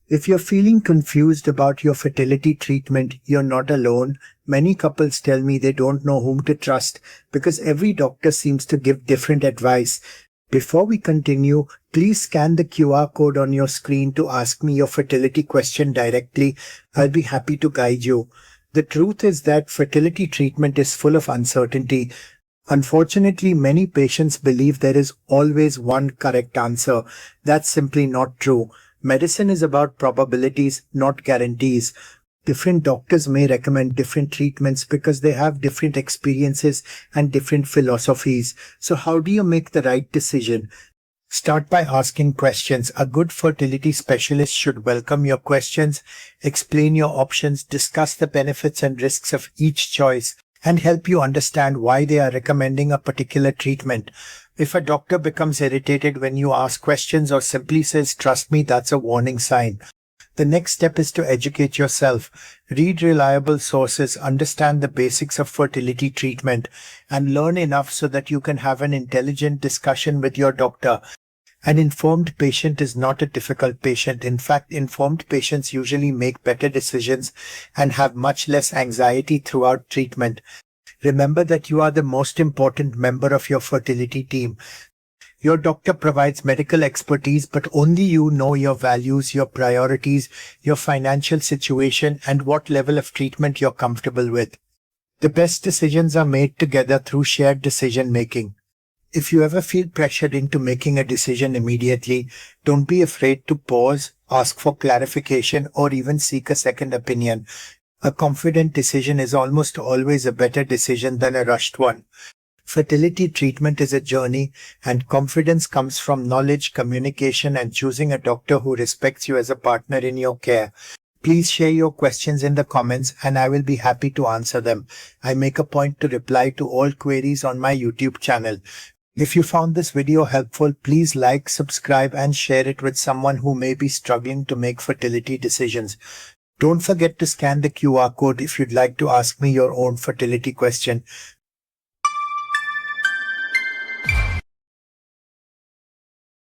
If you're feeling confused about your fertility treatment, you're not alone. Many couples tell me they don't know whom to trust because every doctor seems to give different advice. Before we continue, please scan the QR code on your screen to ask me your fertility question directly. I'll be happy to guide you. The truth is that fertility treatment is full of uncertainty. Unfortunately, many patients believe there is always one correct answer. That's simply not true. Medicine is about probabilities, not guarantees. Different doctors may recommend different treatments because they have different experiences and different philosophies. So how do you make the right decision? Start by asking questions. A good fertility specialist should welcome your questions, explain your options, discuss the benefits and risks of each choice, and help you understand why they are recommending a particular treatment. If a doctor becomes irritated when you ask questions or simply says, "Trust me," that's a warning sign. The next step is to educate yourself. Read reliable sources, understand the basics of fertility treatment, and learn enough so that you can have an intelligent discussion with your doctor. An informed patient is not a difficult patient. In fact, informed patients usually make better decisions and have much less anxiety throughout treatment. Remember that you are the most important member of your fertility team. Your doctor provides medical expertise, but only you know your values, your priorities, your financial situation, and what level of treatment you're comfortable with. The best decisions are made together through shared decision making. If you ever feel pressured into making a decision immediately, don't be afraid to pause, ask for clarification, or even seek a second opinion. A confident decision is almost always a better decision than a rushed one. Fertility treatment is a journey, and confidence comes from knowledge, communication, and choosing a doctor who respects you as a partner in your care. Please share your questions in the comments and I will be happy to answer them. I make a point to reply to all queries on my YouTube channel. If you found this video helpful, please like, subscribe, and share it with someone who may be struggling to make fertility decisions. Don't forget to scan the QR code if you'd like to ask me your own fertility question.